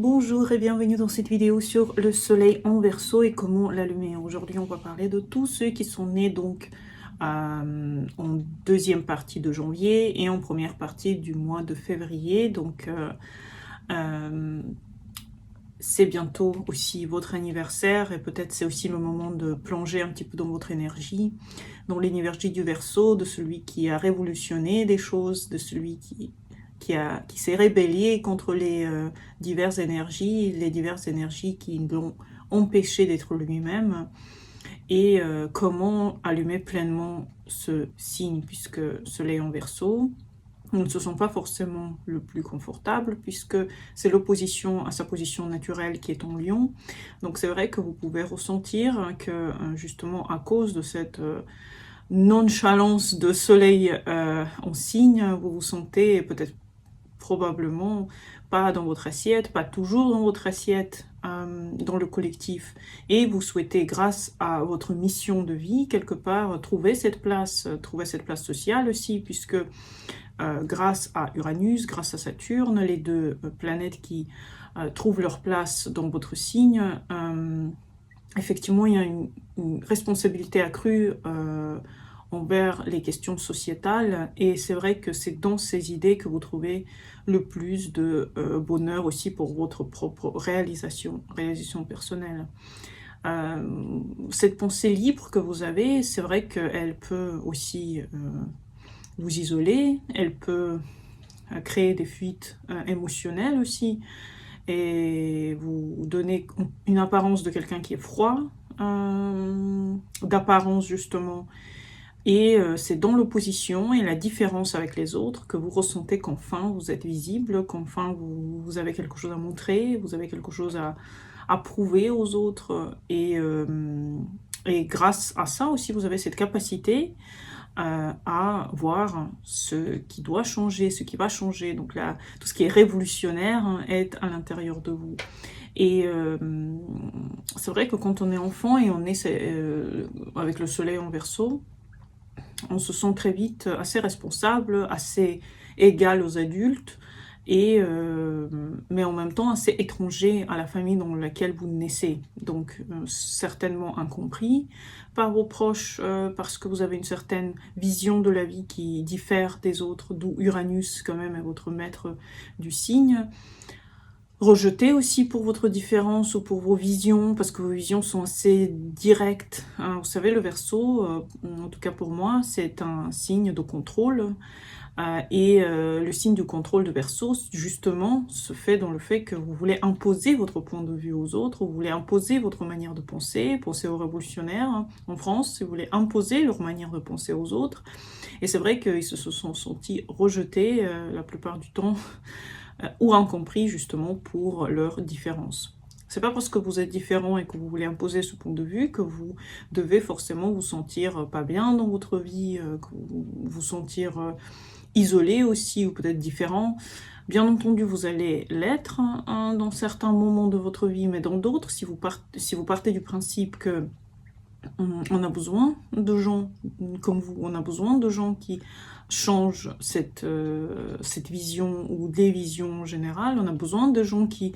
Bonjour et bienvenue dans cette vidéo sur le soleil en Verseau et comment l'allumer. Aujourd'hui, on va parler de tous ceux qui sont nés donc en deuxième partie de janvier et en première partie du mois de février. Donc, c'est bientôt aussi votre anniversaire et peut-être c'est aussi le moment de plonger un petit peu dans votre énergie, dans l'énergie du Verseau, de celui qui a révolutionné des choses, de celui qui s'est rébellé contre les diverses énergies qui l'ont empêché d'être lui-même, et comment allumer pleinement ce signe, puisque Soleil en Verseau ne se sent pas forcément le plus confortable, puisque c'est l'opposition à sa position naturelle qui est en Lion. Donc c'est vrai que vous pouvez ressentir que justement à cause de cette nonchalance de Soleil en signe, vous vous sentez peut-être probablement pas dans votre assiette, pas toujours dans votre assiette, dans le collectif, et vous souhaitez, grâce à votre mission de vie, quelque part, trouver cette place sociale aussi, puisque grâce à Uranus, grâce à Saturne, les deux planètes qui trouvent leur place dans votre signe, effectivement, il y a une responsabilité accrue envers les questions sociétales, et c'est vrai que c'est dans ces idées que vous trouvez le plus de bonheur aussi pour votre propre réalisation personnelle. Cette pensée libre que vous avez, c'est vrai qu'elle peut aussi vous isoler, elle peut créer des fuites émotionnelles aussi, et vous donner une apparence de quelqu'un qui est froid, d'apparence justement, et c'est dans l'opposition et la différence avec les autres que vous ressentez qu'enfin vous êtes visible, qu'enfin vous avez quelque chose à montrer, vous avez quelque chose à prouver aux autres, et grâce à ça aussi vous avez cette capacité à voir ce qui doit changer, ce qui va changer. Donc là, tout ce qui est révolutionnaire est à l'intérieur de vous. Et c'est vrai que quand on est enfant et on est avec le soleil en Verseau, on se sent très vite assez responsable, assez égal aux adultes, et mais en même temps assez étranger à la famille dans laquelle vous naissez. Donc certainement incompris par vos proches, parce que vous avez une certaine vision de la vie qui diffère des autres, d'où Uranus quand même est votre maître du signe. Rejeté aussi pour votre différence ou pour vos visions, parce que vos visions sont assez directes. Hein. Vous savez, le Verseau, en tout cas pour moi, c'est un signe de contrôle. Et le signe du contrôle de Verseau, justement, se fait dans le fait que vous voulez imposer votre point de vue aux autres, vous voulez imposer votre manière de penser aux révolutionnaires, hein, en France, vous voulez imposer leur manière de penser aux autres. Et c'est vrai qu'ils se sont sentis rejetés la plupart du temps, ou incompris justement pour leurs différences. C'est pas parce que vous êtes différent et que vous voulez imposer ce point de vue que vous devez forcément vous sentir pas bien dans votre vie, que vous sentir isolé aussi, ou peut-être différent. Bien entendu, vous allez l'être hein, dans certains moments de votre vie, mais dans d'autres, si vous partez du principe que on a besoin de gens comme vous, on a besoin de gens qui changent cette vision ou des visions générales, on a besoin de gens qui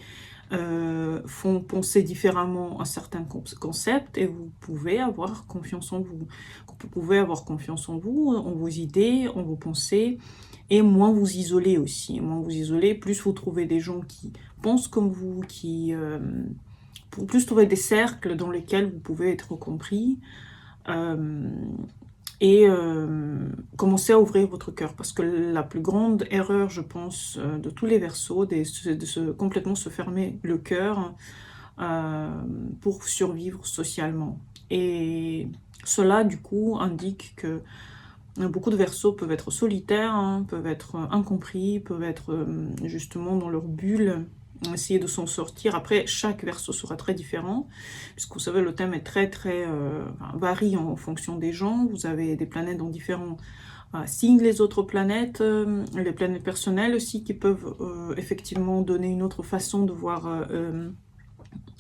font penser différemment à certains concepts, et vous pouvez avoir confiance en vous. Vous pouvez avoir confiance en vous, en vos idées, en vos pensées, et moins vous isolez aussi. Moins vous isolez, plus vous trouvez des gens qui pensent comme vous, pour plus trouver des cercles dans lesquels vous pouvez être compris, et commencer à ouvrir votre cœur, parce que la plus grande erreur, je pense, de tous les Verseaux, c'est de complètement se fermer le cœur pour survivre socialement. Et cela, du coup, indique que beaucoup de Verseaux peuvent être solitaires, hein, peuvent être incompris, peuvent être justement dans leur bulle, essayer de s'en sortir. Après, chaque Verseau sera très différent, puisque vous savez, le thème est varie en fonction des gens. Vous avez des planètes dans différents signes, les autres planètes, les planètes personnelles aussi, qui peuvent effectivement donner une autre façon de voir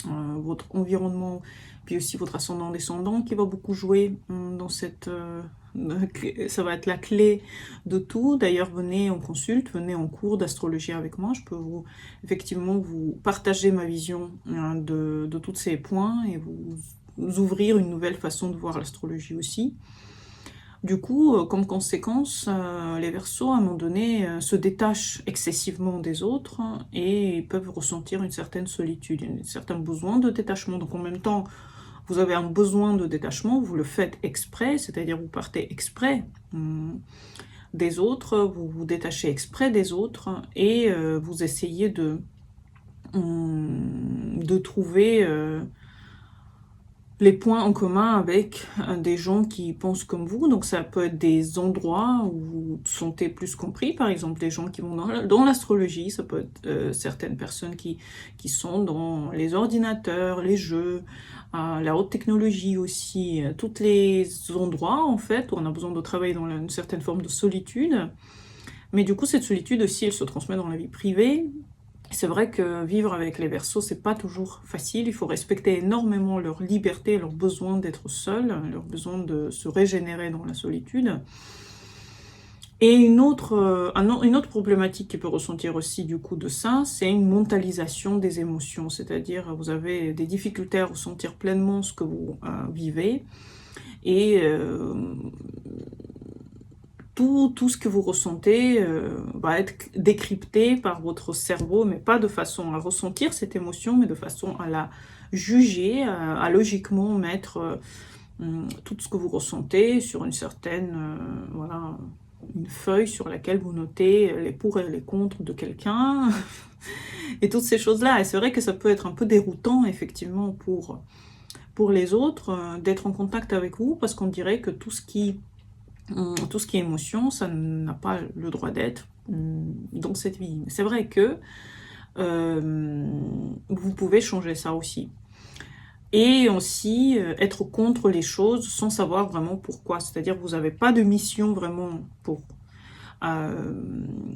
votre environnement, puis aussi votre ascendant-descendant qui va beaucoup jouer dans cette ça va être la clé de tout. D'ailleurs, venez en consulte, venez en cours d'astrologie avec moi. Je peux effectivement vous partager ma vision de tous ces points et vous ouvrir une nouvelle façon de voir l'astrologie aussi. Du coup, comme conséquence, les Verseaux, à un moment donné, se détachent excessivement des autres et peuvent ressentir une certaine solitude, un certain besoin de détachement. Donc en même temps, vous avez un besoin de détachement, vous le faites exprès, c'est-à-dire vous partez exprès des autres, vous vous détachez exprès des autres et vous essayez de trouver les points en commun avec des gens qui pensent comme vous. Donc ça peut être des endroits où vous vous sentez plus compris, par exemple des gens qui vont dans l'astrologie, ça peut être certaines personnes qui sont dans les ordinateurs, les jeux, la haute technologie aussi, tous les endroits en fait où on a besoin de travailler dans une certaine forme de solitude. Mais du coup cette solitude aussi elle se transmet dans la vie privée. C'est vrai que vivre avec les Verseaux, c'est pas toujours facile. Il faut respecter énormément leur liberté, leur besoin d'être seul, leur besoin de se régénérer dans la solitude. Et une autre problématique qui peut ressentir aussi du coup de ça, c'est une mentalisation des émotions. C'est-à-dire, vous avez des difficultés à ressentir pleinement ce que vous vivez. Et tout ce que vous ressentez va être décrypté par votre cerveau, mais pas de façon à ressentir cette émotion, mais de façon à la juger, à logiquement mettre tout ce que vous ressentez sur une certaine, voilà, une feuille sur laquelle vous notez les pour et les contre de quelqu'un, et toutes ces choses-là. Et c'est vrai que ça peut être un peu déroutant, effectivement, pour les autres, d'être en contact avec vous, parce qu'on dirait que tout ce qui est émotion, ça n'a pas le droit d'être dans cette vie. C'est vrai que vous pouvez changer ça aussi. Et aussi être contre les choses sans savoir vraiment pourquoi. C'est-à-dire que vous n'avez pas de mission vraiment pour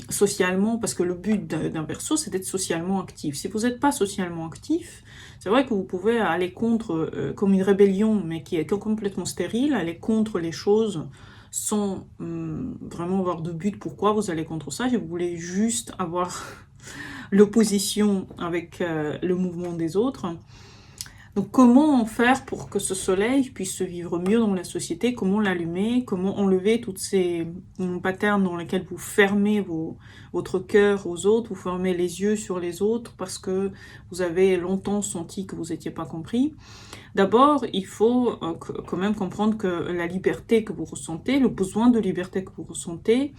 socialement, parce que le but d'un Verseau, c'est d'être socialement actif. Si vous n'êtes pas socialement actif, c'est vrai que vous pouvez aller contre, comme une rébellion, mais qui est complètement stérile, aller contre les choses sans vraiment avoir de but pourquoi vous allez contre ça. Si vous voulez juste avoir l'opposition avec le mouvement des autres. Donc comment faire pour que ce soleil puisse vivre mieux dans la société? Comment l'allumer? Comment enlever toutes ces patterns dans lesquels vous fermez votre cœur aux autres, vous fermez les yeux sur les autres parce que vous avez longtemps senti que vous n'étiez pas compris? D'abord, il faut quand même comprendre que la liberté que vous ressentez, le besoin de liberté que vous ressentez,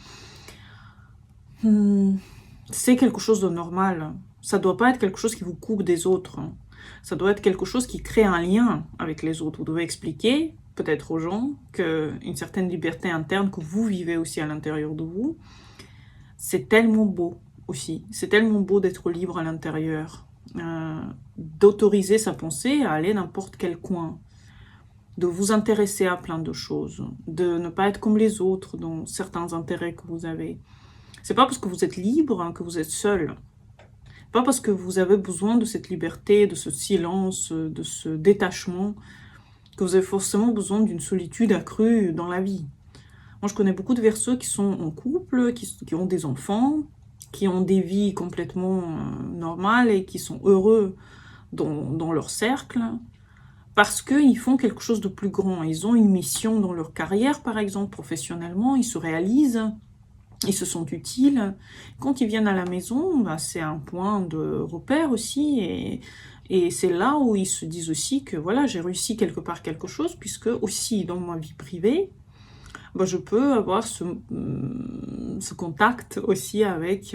c'est quelque chose de normal. Ça ne doit pas être quelque chose qui vous coupe des autres. Ça doit être quelque chose qui crée un lien avec les autres. Vous devez expliquer, peut-être aux gens, qu'une certaine liberté interne que vous vivez aussi à l'intérieur de vous, c'est tellement beau aussi. C'est tellement beau d'être libre à l'intérieur, d'autoriser sa pensée à aller n'importe quel coin, de vous intéresser à plein de choses, de ne pas être comme les autres dans certains intérêts que vous avez. C'est pas parce que vous êtes libre que vous êtes seul. Pas parce que vous avez besoin de cette liberté, de ce silence, de ce détachement, que vous avez forcément besoin d'une solitude accrue dans la vie. Moi, je connais beaucoup de Verseaux qui sont en couple, qui ont des enfants, qui ont des vies complètement normales et qui sont heureux dans leur cercle, parce qu'ils font quelque chose de plus grand. Ils ont une mission dans leur carrière, par exemple, professionnellement, ils se réalisent. Ils se sentent utiles. Quand ils viennent à la maison, c'est un point de repère aussi. Et c'est là où ils se disent aussi que voilà, j'ai réussi quelque part quelque chose, puisque aussi dans ma vie privée, je peux avoir ce contact aussi avec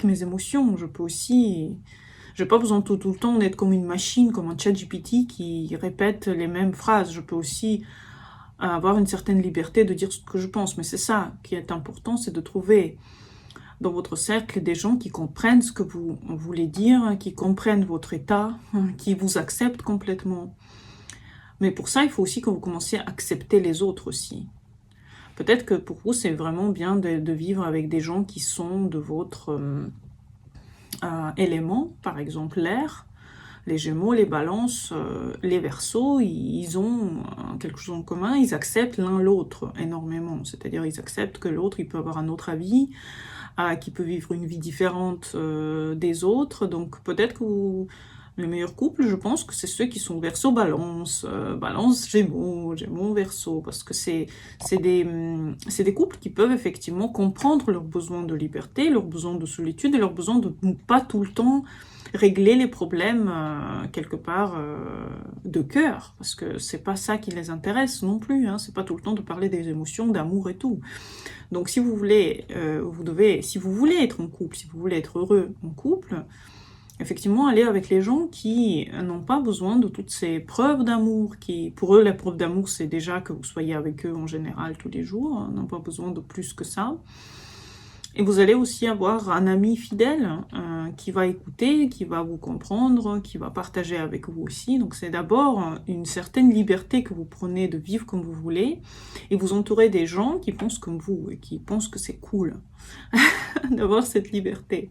mes émotions. Je peux aussi... J'ai pas besoin tout le temps d'être comme une machine, comme un ChatGPT qui répète les mêmes phrases. Je peux aussi avoir une certaine liberté de dire ce que je pense. Mais c'est ça qui est important, c'est de trouver dans votre cercle des gens qui comprennent ce que vous voulez dire, qui comprennent votre état, qui vous acceptent complètement. Mais pour ça, il faut aussi que vous commenciez à accepter les autres aussi. Peut-être que pour vous, c'est vraiment bien de vivre avec des gens qui sont de votre élément, par exemple l'air, Les Gémeaux, les Balances, les Verseaux, ils ont quelque chose en commun, ils acceptent l'un l'autre énormément. C'est-à-dire ils acceptent que l'autre, il peut avoir un autre avis, qu'il peut vivre une vie différente des autres. Donc peut-être que les meilleurs couples, je pense que c'est ceux qui sont Verseau-Balance, Balance-Gémeaux, Gémeaux-Verseau, parce que c'est des couples qui peuvent effectivement comprendre leurs besoins de liberté, leurs besoins de solitude et leurs besoins de ne pas tout le temps régler les problèmes quelque part de cœur, parce que c'est pas ça qui les intéresse non plus, hein, c'est pas tout le temps de parler des émotions, d'amour et tout. Donc si vous voulez, si vous voulez être en couple, si vous voulez être heureux en couple, effectivement, aller avec les gens qui n'ont pas besoin de toutes ces preuves d'amour, qui, pour eux, la preuve d'amour, c'est déjà que vous soyez avec eux en général tous les jours, hein, n'ont pas besoin de plus que ça. Et vous allez aussi avoir un ami fidèle qui va écouter, qui va vous comprendre, qui va partager avec vous aussi. Donc c'est d'abord une certaine liberté que vous prenez de vivre comme vous voulez, et vous entourez des gens qui pensent comme vous, et qui pensent que c'est cool d'avoir cette liberté.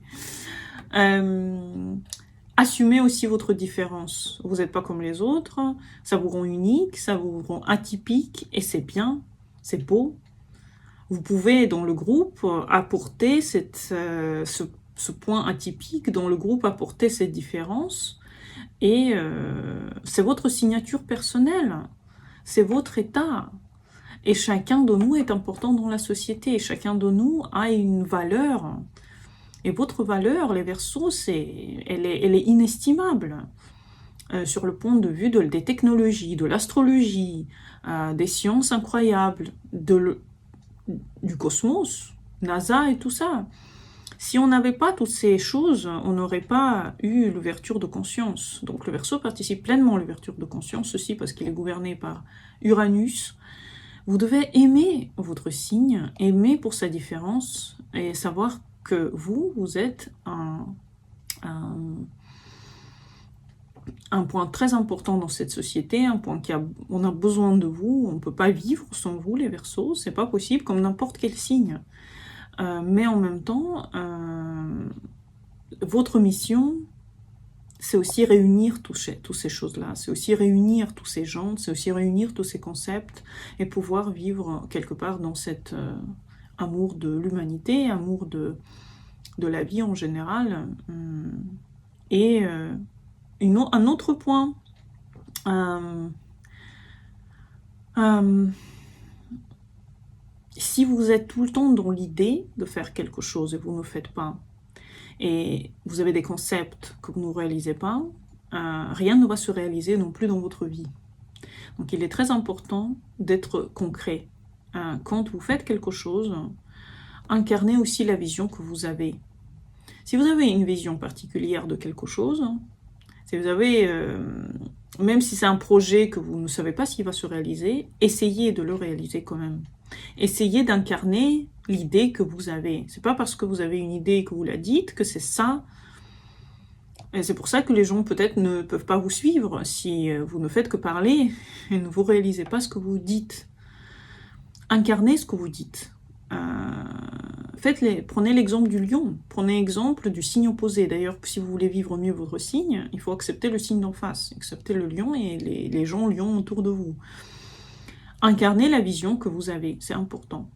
Assumez aussi votre différence. Vous n'êtes pas comme les autres, ça vous rend unique, ça vous rend atypique, et c'est bien, c'est beau. Vous pouvez, dans le groupe, apporter ce point atypique, dans le groupe, apporter cette différence, et c'est votre signature personnelle, c'est votre état. Et chacun de nous est important dans la société, chacun de nous a une valeur. Et votre valeur, les Verseaux, elle est inestimable sur le point de vue des technologies, de l'astrologie, des sciences incroyables, du cosmos, NASA et tout ça. Si on n'avait pas toutes ces choses, on n'aurait pas eu l'ouverture de conscience. Donc le Verseau participe pleinement à l'ouverture de conscience, ceci parce qu'il est gouverné par Uranus. Vous devez aimer votre signe, aimer pour sa différence, et savoir que vous êtes un point très important dans cette société, un point on a besoin de vous, on ne peut pas vivre sans vous les Verseaux, c'est pas possible comme n'importe quel signe. Mais en même temps, votre mission, c'est aussi réunir toutes ces choses-là, c'est aussi réunir tous ces gens, c'est aussi réunir tous ces concepts et pouvoir vivre quelque part dans cet amour de l'humanité, amour de la vie en général. Et un autre point, si vous êtes tout le temps dans l'idée de faire quelque chose et vous ne le faites pas, et vous avez des concepts que vous ne réalisez pas, rien ne va se réaliser non plus dans votre vie. Donc il est très important d'être concret. Quand vous faites quelque chose, incarnez aussi la vision que vous avez. Si vous avez une vision particulière de quelque chose, si vous avez, même si c'est un projet que vous ne savez pas s'il va se réaliser, essayez de le réaliser quand même. Essayez d'incarner l'idée que vous avez. C'est pas parce que vous avez une idée et que vous la dites que c'est ça. Et c'est pour ça que les gens peut-être ne peuvent pas vous suivre si vous ne faites que parler et ne vous réalisez pas ce que vous dites. Incarnez ce que vous dites. Prenez l'exemple du lion, prenez l'exemple du signe opposé. D'ailleurs, si vous voulez vivre mieux votre signe, il faut accepter le signe d'en face, accepter le lion et les gens lions autour de vous. Incarnez la vision que vous avez, c'est important.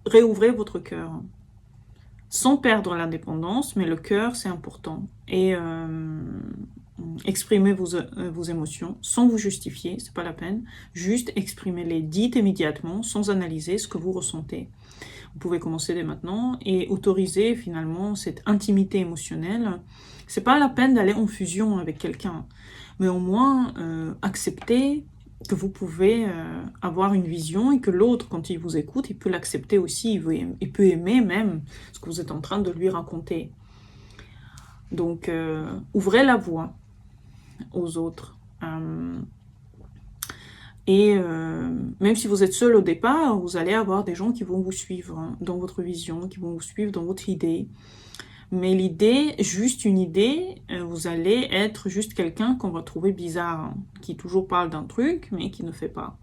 Réouvrez votre cœur, sans perdre l'indépendance, mais le cœur, c'est important. Et exprimez vos émotions sans vous justifier, c'est pas la peine. Juste exprimez-les, dites immédiatement, sans analyser ce que vous ressentez. Vous pouvez commencer dès maintenant et autoriser finalement cette intimité émotionnelle. C'est pas la peine d'aller en fusion avec quelqu'un, mais au moins accepter que vous pouvez avoir une vision et que l'autre, quand il vous écoute, il peut l'accepter aussi, il peut aimer même ce que vous êtes en train de lui raconter. Donc, ouvrez la voie aux autres. Même si vous êtes seul au départ, vous allez avoir des gens qui vont vous suivre dans votre vision, qui vont vous suivre dans votre idée. Mais l'idée, juste une idée, vous allez être juste quelqu'un qu'on va trouver bizarre, qui toujours parle d'un truc, mais qui ne fait pas.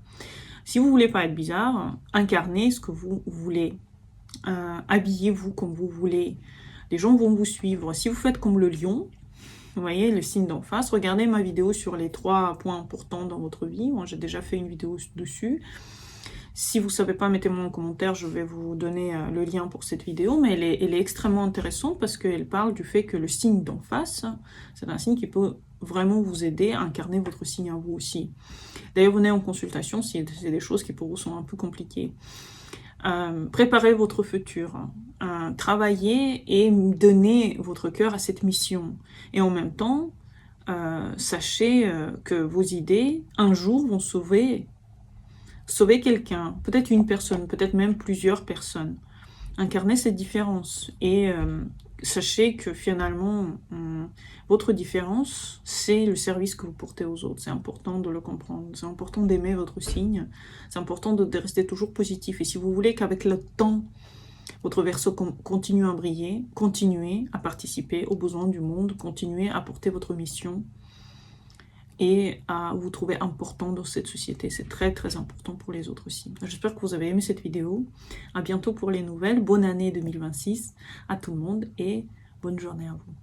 Si vous voulez pas être bizarre, incarnez ce que vous voulez. Habillez-vous comme vous voulez. Les gens vont vous suivre. Si vous faites comme le lion, Vous voyez, le signe d'en face. Regardez ma vidéo sur les 3 points importants dans votre vie. Moi, j'ai déjà fait une vidéo dessus. Si vous ne savez pas, mettez-moi en commentaire, je vais vous donner le lien pour cette vidéo. Mais elle est extrêmement intéressante parce qu'elle parle du fait que le signe d'en face, c'est un signe qui peut vraiment vous aider à incarner votre signe à vous aussi. D'ailleurs, venez en consultation si c'est des choses qui pour vous sont un peu compliquées. Préparez votre futur. Travaillez et donnez votre cœur à cette mission. Et en même temps, sachez que vos idées, un jour, vont sauver quelqu'un, peut-être une personne, peut-être même plusieurs personnes. Incarnez cette différence et sachez que finalement, votre différence, c'est le service que vous portez aux autres. C'est important de le comprendre, c'est important d'aimer votre signe, c'est important de rester toujours positif. Et si vous voulez qu'avec le temps, votre Verseau continue à briller, continuez à participer aux besoins du monde, continuez à porter votre mission et à vous trouver important dans cette société. C'est très très important pour les autres aussi. J'espère que vous avez aimé cette vidéo. À bientôt pour les nouvelles. Bonne année 2026 à tout le monde et bonne journée à vous.